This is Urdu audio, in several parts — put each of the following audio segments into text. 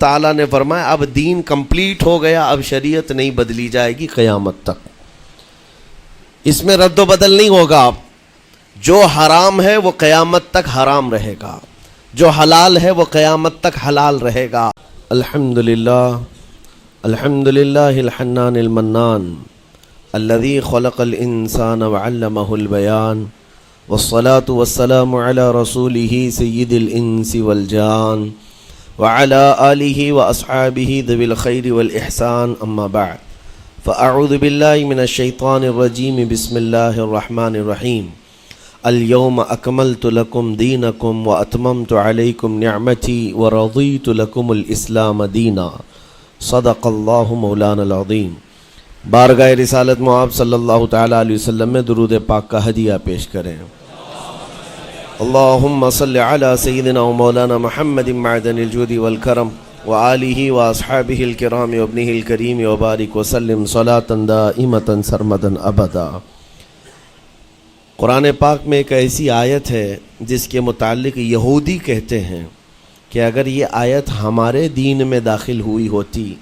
تعالیٰ نے فرمایا اب دین کمپلیٹ ہو گیا، اب شریعت نہیں بدلی جائے گی قیامت تک، اس میں رد و بدل نہیں ہوگا۔ جو حرام ہے وہ قیامت تک حرام رہے گا، جو حلال ہے وہ قیامت تک حلال رہے گا۔ الحمدللہ الحمدللہ الحنان المنان الذي خلق الانسان وعلمه البيان والصلاة والسلام على رسوله سيد الانس والجان وعلى آله وأصحابه ذوي الخير والإحسان، أما بعد فأعوذ بالله من الشيطان الرجيم، بسم الله الرحمن الرحيم۔ اليوم أكملت لكم دينكم وأتممت عليكم نعمتي ورضيت لكم الإسلام دينا، صدق الله مولانا العظيم۔ بارگاہ رسالت معاب صلی اللہ تعالیٰ علیہ وسلم میں درود پاک کا ہدیہ پیش کریں۔ اللہم صلی علی سیدنا و مولانا محمد معدن الجود والکرم وآلہ واصحابہ الکرام وابنہ الکریم وبارک وسلم صلاة دائمة سرمدا ابدا۔ قرآن پاک میں ایک ایسی آیت ہے جس کے متعلق یہودی کہتے ہیں کہ اگر یہ آیت ہمارے دین میں داخل ہوئی ہوتی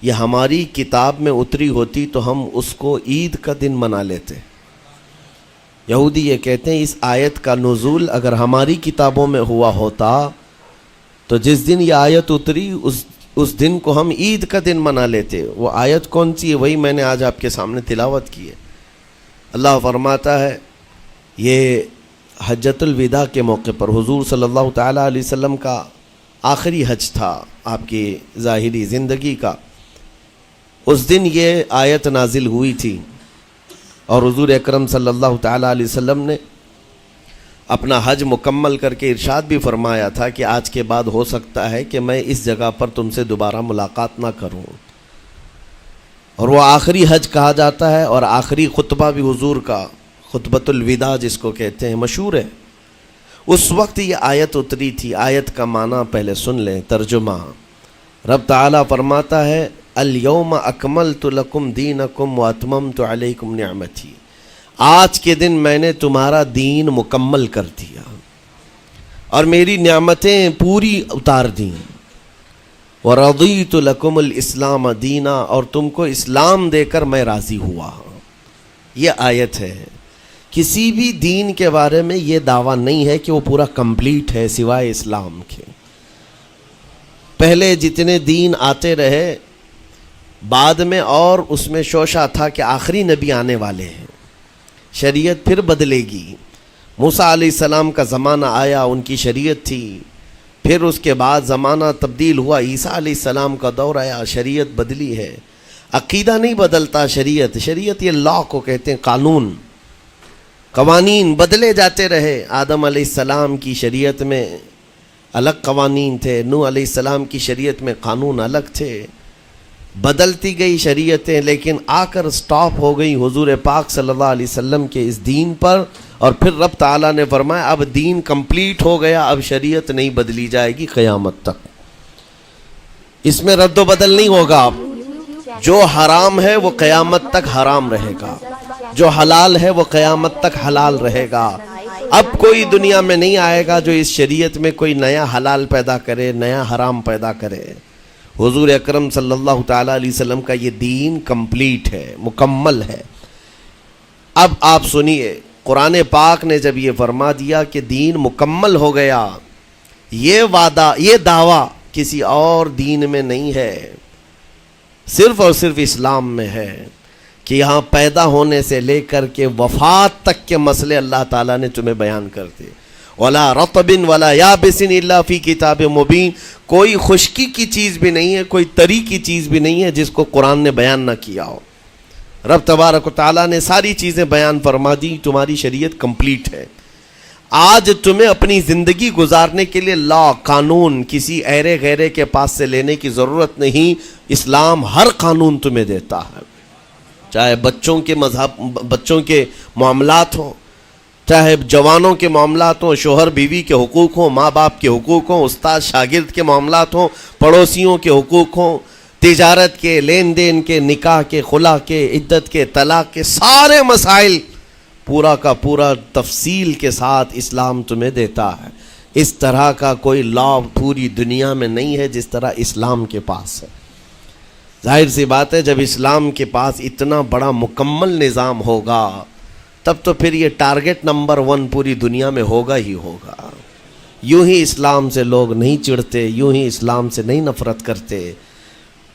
یا ہماری کتاب میں اتری ہوتی تو ہم اس کو عید کا دن منا لیتے۔ یہودی یہ کہتے ہیں اس آیت کا نزول اگر ہماری کتابوں میں ہوا ہوتا تو جس دن یہ آیت اتری اس دن کو ہم عید کا دن منا لیتے۔ وہ آیت کون سی ہے؟ وہی میں نے آج آپ کے سامنے تلاوت کی ہے۔ اللہ فرماتا ہے، یہ حجۃ الوداع کے موقع پر حضور صلی اللہ تعالیٰ علیہ وسلم کا آخری حج تھا آپ کی ظاہری زندگی کا، اس دن یہ آیت نازل ہوئی تھی، اور حضور اکرم صلی اللہ تعالیٰ علیہ وسلم نے اپنا حج مکمل کر کے ارشاد بھی فرمایا تھا کہ آج کے بعد ہو سکتا ہے کہ میں اس جگہ پر تم سے دوبارہ ملاقات نہ کروں، اور وہ آخری حج کہا جاتا ہے، اور آخری خطبہ بھی حضور کا خطبۃ الوداع جس کو کہتے ہیں مشہور ہے۔ اس وقت یہ آیت اتری تھی۔ آیت کا معنی پہلے سن لیں، ترجمہ۔ رب تعالیٰ فرماتا ہے الیوم اکملت لکم دینکم واتممت علیکم نعمتی، آج کے دن میں نے تمہارا دین مکمل کر دیا اور میری نعمتیں پوری اتار دیں۔ ورضیت لکم الاسلام دینا، اور تم کو اسلام دے کر میں راضی ہوا۔ یہ آیت ہے۔ کسی بھی دین کے بارے میں یہ دعویٰ نہیں ہے کہ وہ پورا کمپلیٹ ہے سوائے اسلام کے۔ پہلے جتنے دین آتے رہے بعد میں اور اس میں شوشہ تھا کہ آخری نبی آنے والے ہیں، شریعت پھر بدلے گی۔ موسیٰ علیہ السلام کا زمانہ آیا، ان کی شریعت تھی، پھر اس کے بعد زمانہ تبدیل ہوا، عیسیٰ علیہ السلام کا دور آیا، شریعت بدلی ہے۔ عقیدہ نہیں بدلتا، شریعت یہ لا کو کہتے ہیں، قانون، قوانین بدلے جاتے رہے۔ آدم علیہ السلام کی شریعت میں الگ قوانین تھے، نوح علیہ السلام کی شریعت میں قانون الگ تھے، بدلتی گئی شریعتیں، لیکن آ کر سٹاپ ہو گئی حضور پاک صلی اللہ علیہ وسلم کے اس دین پر، اور پھر رب تعالیٰ نے فرمایا اب دین کمپلیٹ ہو گیا، اب شریعت نہیں بدلی جائے گی قیامت تک، اس میں رد و بدل نہیں ہوگا۔ جو حرام ہے وہ قیامت تک حرام رہے گا، جو حلال ہے وہ قیامت تک حلال رہے گا۔ اب کوئی دنیا میں نہیں آئے گا جو اس شریعت میں کوئی نیا حلال پیدا کرے، نیا حرام پیدا کرے۔ حضور اکرم صلی اللہ تعالیٰ علیہ وسلم کا یہ دین کمپلیٹ ہے، مکمل ہے۔ اب آپ سنیے، قرآن پاک نے جب یہ فرما دیا کہ دین مکمل ہو گیا، یہ وعدہ، یہ دعویٰ کسی اور دین میں نہیں ہے، صرف اور صرف اسلام میں ہے، کہ یہاں پیدا ہونے سے لے کر کے وفات تک کے مسئلے اللہ تعالیٰ نے تمہیں بیان کر دیے۔ وَلَا رَطْبٍ وَلَا يَابِسٍ إِلَّا فِي كِتَابٍ مُبِينٍ، کوئی خشکی کی چیز بھی نہیں ہے، کوئی تری کی چیز بھی نہیں ہے جس کو قرآن نے بیان نہ کیا ہو۔ رب تبارک و تعالیٰ نے ساری چیزیں بیان فرما دی، تمہاری شریعت کمپلیٹ ہے۔ آج تمہیں اپنی زندگی گزارنے کے لیے لا، قانون کسی ایرے غیرے کے پاس سے لینے کی ضرورت نہیں، اسلام ہر قانون تمہیں دیتا ہے، چاہے بچوں کے معاملات ہوں، چاہے جوانوں کے معاملات ہوں، شوہر بیوی کے حقوق ہوں، ماں باپ کے حقوق ہوں، استاد شاگرد کے معاملات ہوں، پڑوسیوں کے حقوق ہوں، تجارت کے، لین دین کے، نکاح کے، خلا کے، عدت کے، طلاق کے، سارے مسائل پورا کا پورا تفصیل کے ساتھ اسلام تمہیں دیتا ہے اس طرح کا کوئی لا پوری دنیا میں نہیں ہے جس طرح اسلام کے پاس ہے۔ ظاہر سی بات ہے جب اسلام کے پاس اتنا بڑا مکمل نظام ہوگا تب تو پھر یہ ٹارگٹ نمبر 1 پوری دنیا میں ہوگا ہی ہوگا۔ یوں ہی اسلام سے لوگ نہیں چڑھتے، یوں ہی اسلام سے نہیں نفرت کرتے۔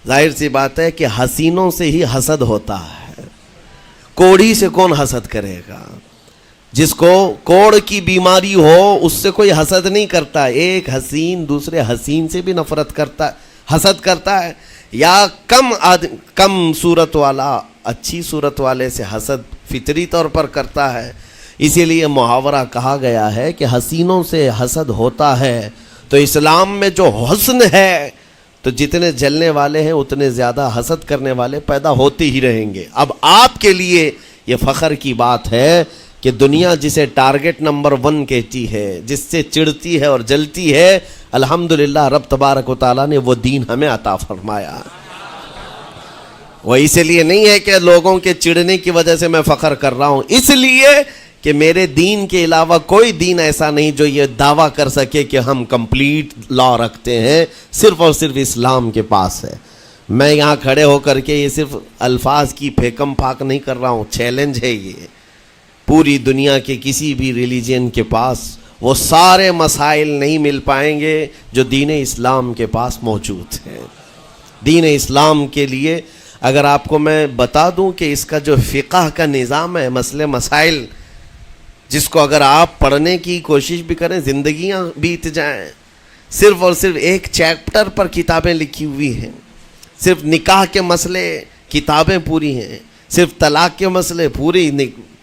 ظاہر سی بات ہے کہ حسینوں سے ہی حسد ہوتا ہے، کوڑی سے کون حسد کرے گا؟ جس کو کوڑ کی بیماری ہو اس سے کوئی حسد نہیں کرتا۔ ایک حسین دوسرے حسین سے بھی نفرت کرتا، حسد کرتا ہے، یا کم صورت والا اچھی صورت والے سے حسد فطری طور پر کرتا ہے۔ اسی لیے محاورہ کہا گیا ہے کہ حسینوں سے حسد ہوتا ہے، تو اسلام میں جو حسن ہے تو جتنے جلنے والے ہیں اتنے زیادہ حسد کرنے والے پیدا ہوتے ہی رہیں گے۔ اب آپ کے لیے یہ فخر کی بات ہے کہ دنیا جسے ٹارگٹ نمبر 1 کہتی ہے، جس سے چڑھتی ہے اور جلتی ہے، الحمدللہ رب تبارک و تعالیٰ نے وہ دین ہمیں عطا فرمایا۔ وہ اس لیے نہیں ہے کہ لوگوں کے چڑھنے کی وجہ سے میں فخر کر رہا ہوں، اس لیے کہ میرے دین کے علاوہ کوئی دین ایسا نہیں جو یہ دعویٰ کر سکے کہ ہم کمپلیٹ لا رکھتے ہیں، صرف اور صرف اسلام کے پاس ہے۔ میں یہاں کھڑے ہو کر کے یہ صرف الفاظ کی پھیکم پھاک نہیں کر رہا ہوں، چیلنج ہے یہ۔ پوری دنیا کے کسی بھی ریلیجن کے پاس وہ سارے مسائل نہیں مل پائیں گے جو دین اسلام کے پاس موجود ہیں۔ دین اسلام کے لیے اگر آپ کو میں بتا دوں کہ اس کا جو فقہ کا نظام ہے، مسئلے مسائل، جس کو اگر آپ پڑھنے کی کوشش بھی کریں زندگیاں بیت جائیں، صرف اور صرف ایک چیپٹر پر کتابیں لکھی ہوئی ہیں۔ صرف نکاح کے مسئلے کتابیں پوری ہیں، صرف طلاق کے مسئلے پوری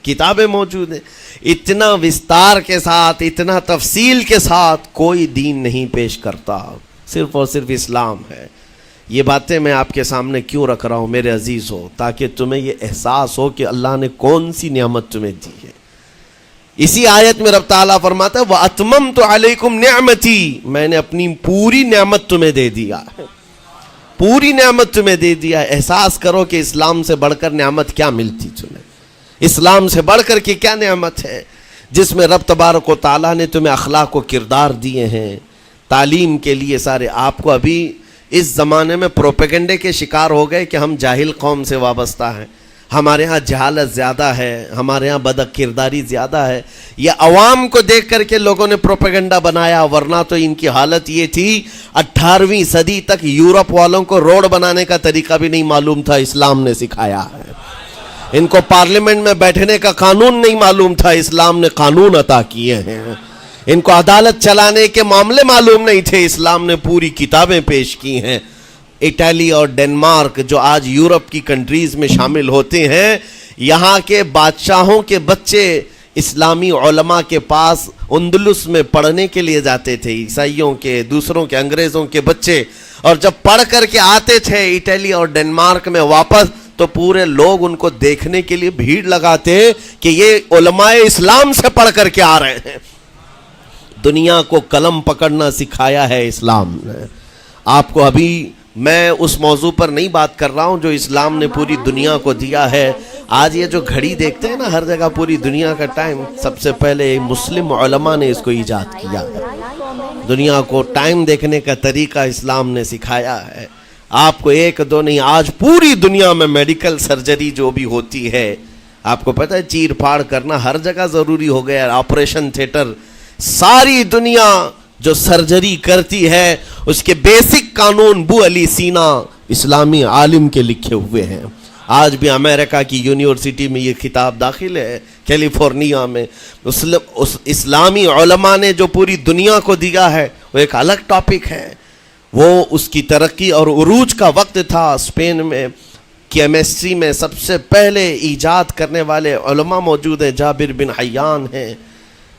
کتابیں موجود ہیں۔ اتنا وستار کے ساتھ، اتنا تفصیل کے ساتھ کوئی دین نہیں پیش کرتا، صرف اور صرف اسلام ہے۔ یہ باتیں میں آپ کے سامنے کیوں رکھ رہا ہوں میرے عزیز ہو؟ تاکہ تمہیں یہ احساس ہو کہ اللہ نے کون سی نعمت تمہیں دی ہے۔ اسی آیت میں رب تعالیٰ فرماتا ہے وَأَتْمَمْتُ عَلَيْكُمْ نِعْمَتِي، میں نے اپنی پوری نعمت تمہیں دے دیا، پوری نعمت تمہیں دے دیا۔ احساس کرو کہ اسلام سے بڑھ کر نعمت کیا ملتی تمہیں، اسلام سے بڑھ کر کے کیا نعمت ہے، جس میں رب تبارک و تعالیٰ نے تمہیں اخلاق و کردار دیے ہیں، تعلیم کے لیے سارے۔ آپ کو ابھی اس زمانے میں پروپیگنڈے کے شکار ہو گئے کہ ہم جاہل قوم سے وابستہ ہیں، ہمارے ہاں جہالت زیادہ ہے، ہمارے ہاں بد کرداری زیادہ ہے۔ یہ عوام کو دیکھ کر کے لوگوں نے پروپیگنڈا بنایا، ورنہ تو ان کی حالت یہ تھی 18ویں صدی تک یورپ والوں کو روڈ بنانے کا طریقہ بھی نہیں معلوم تھا، اسلام نے سکھایا ہے۔ ان کو پارلیمنٹ میں بیٹھنے کا قانون نہیں معلوم تھا، اسلام نے قانون عطا کیے ہیں۔ ان کو عدالت چلانے کے معاملے معلوم نہیں تھے، اسلام نے پوری کتابیں پیش کی ہیں۔ اٹلی اور ڈنمارک جو آج یورپ کی کنٹریز میں شامل ہوتے ہیں، یہاں کے بادشاہوں کے بچے اسلامی علماء کے پاس اندلس میں پڑھنے کے لیے جاتے تھے، عیسائیوں کے، دوسروں کے، انگریزوں کے بچے، اور جب پڑھ کر کے آتے تھے اٹلی اور ڈنمارک میں واپس تو پورے لوگ ان کو دیکھنے کے لیے بھیڑ لگاتے کہ یہ علماء اسلام سے پڑھ کر کے آ رہے ہیں۔ دنیا کو قلم پکڑنا سکھایا ہے اسلام نے۔ آپ کو ابھی میں اس موضوع پر نہیں بات کر رہا ہوں جو اسلام نے پوری دنیا کو دیا ہے۔ آج یہ جو گھڑی دیکھتے ہیں نا ہر جگہ پوری دنیا کا ٹائم، سب سے پہلے مسلم علماء نے اس کو ایجاد کیا ہے۔ دنیا کو ٹائم دیکھنے کا طریقہ اسلام نے سکھایا ہے۔ آپ کو ایک دو نہیں، آج پوری دنیا میں میڈیکل سرجری جو بھی ہوتی ہے، آپ کو پتہ ہے چیر پھاڑ کرنا ہر جگہ ضروری ہو گیا ہے، آپریشن تھیٹر، ساری دنیا جو سرجری کرتی ہے اس کے بیسک قانون بو علی سینا اسلامی عالم کے لکھے ہوئے ہیں۔ آج بھی امریکہ کی یونیورسٹی میں یہ کتاب داخل ہے، کیلیفورنیا میں۔ اسلامی علماء نے جو پوری دنیا کو دیا ہے وہ ایک الگ ٹاپک ہے۔ وہ اس کی ترقی اور عروج کا وقت تھا۔ اسپین میں کیمسٹری میں سب سے پہلے ایجاد کرنے والے علماء موجود ہیں، جابر بن حیان ہیں،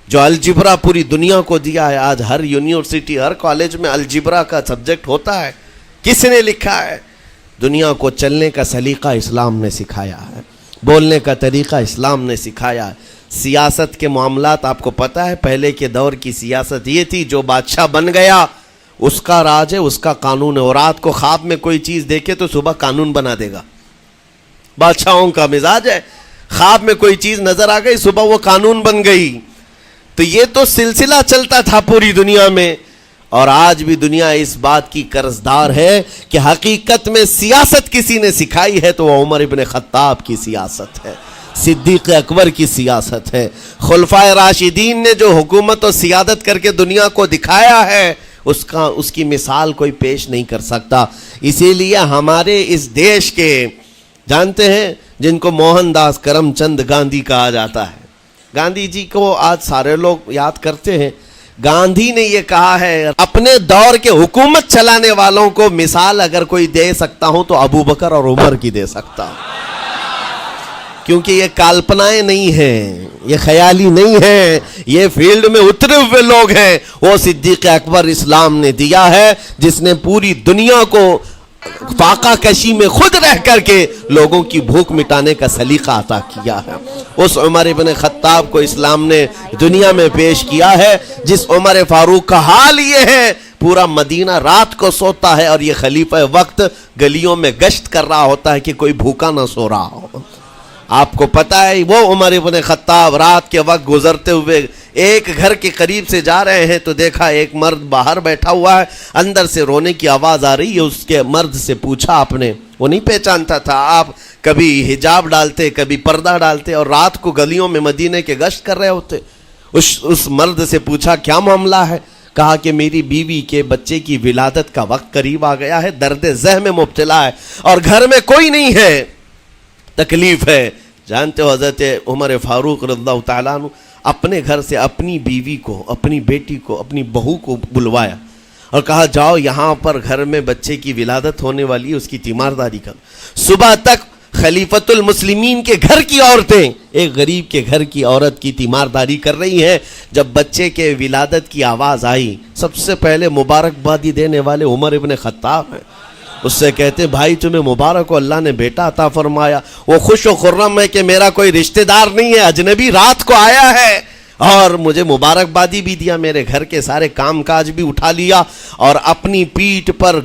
جو الجبرا پوری دنیا کو دیا ہے۔ آج ہر یونیورسٹی، ہر کالج میں الجبرا کا سبجیکٹ ہوتا ہے۔ کس نے لکھا ہے؟ دنیا کو چلنے کا سلیقہ اسلام نے سکھایا ہے، بولنے کا طریقہ اسلام نے سکھایا ہے۔ سیاست کے معاملات آپ کو پتہ ہے، پہلے کے دور کی سیاست یہ تھی جو بادشاہ بن گیا اس کا راج ہے، اس کا قانون ہے، اور رات کو خواب میں کوئی چیز دیکھے تو صبح قانون بنا دے گا۔ بادشاہوں کا مزاج ہے، خواب میں کوئی چیز نظر آ گئی صبح وہ قانون بن گئی۔ تو یہ تو سلسلہ چلتا تھا پوری دنیا میں، اور آج بھی دنیا اس بات کی قرضدار ہے کہ حقیقت میں سیاست کسی نے سکھائی ہے تو وہ عمر ابن خطاب کی سیاست ہے، صدیق اکبر کی سیاست ہے۔ خلفائے راشدین نے جو حکومت و سیادت کر کے دنیا کو دکھایا ہے اس کی مثال کوئی پیش نہیں کر سکتا۔ اسی لیے ہمارے اس دیش کے جانتے ہیں جن کو موہن داس کرم چند گاندھی کہا جاتا ہے، گاندھی جی کو آج سارے لوگ یاد کرتے ہیں۔ گاندھی نے یہ کہا ہے اپنے دور کے حکومت چلانے والوں کو مثال اگر کوئی دے سکتا ہوں تو ابو بکر اور عمر کی دے سکتا ہوں، کیونکہ یہ کالپنائیں نہیں ہیں، یہ خیالی نہیں ہیں، یہ فیلڈ میں اترے ہوئے لوگ ہیں۔ وہ صدیق اکبر اسلام نے دیا ہے جس نے پوری دنیا کو فاقہ کشی میں خود رہ کر کے لوگوں کی بھوک مٹانے کا سلیقہ عطا کیا ہے۔ اس عمر ابن خطاب کو اسلام نے دنیا میں پیش کیا ہے جس عمر فاروق کا حال یہ ہے پورا مدینہ رات کو سوتا ہے اور یہ خلیفہ وقت گلیوں میں گشت کر رہا ہوتا ہے کہ کوئی بھوکا نہ سو رہا ہو۔ آپ کو پتہ ہے وہ عمر ابن خطاب رات کے وقت گزرتے ہوئے ایک گھر کے قریب سے جا رہے ہیں تو دیکھا ایک مرد باہر بیٹھا ہوا ہے، اندر سے رونے کی آواز آ رہی ہے۔ اس کے مرد سے پوچھا آپ نے، وہ نہیں پہچانتا تھا، آپ کبھی حجاب ڈالتے کبھی پردہ ڈالتے اور رات کو گلیوں میں مدینے کے گشت کر رہے ہوتے۔ اس مرد سے پوچھا کیا معاملہ ہے؟ کہا کہ میری بیوی کے بچے کی ولادت کا وقت قریب آ گیا ہے، درد ذہ میں مبتلا ہے اور گھر میں کوئی نہیں ہے، تکلیف ہے۔ جانتے ہو حضرت عمر فاروق رضی اللہ تعالیٰ عنہ اپنے گھر سے اپنی بیوی کو، اپنی بیٹی کو، اپنی بہو کو بلوایا اور کہا جاؤ یہاں پر گھر میں بچے کی ولادت ہونے والی ہے، اس کی تیمارداری کرو۔ صبح تک خلیفۃ المسلمین کے گھر کی عورتیں ایک غریب کے گھر کی عورت کی تیمارداری کر رہی ہیں۔ جب بچے کے ولادت کی آواز آئی سب سے پہلے مبارکبادی دینے والے عمر ابن خطاب ہیں۔ اس سے کہتے بھائی تمہیں مبارک ہو، اللہ نے بیٹا عطا فرمایا۔ وہ خوش و خرم ہے کہ میرا کوئی رشتہ دار نہیں ہے، اجنبی رات کو آیا ہے اور مجھے مبارکبادی بھی دیا، میرے گھر کے سارے کام کاج بھی اٹھا لیا اور اپنی پیٹھ پر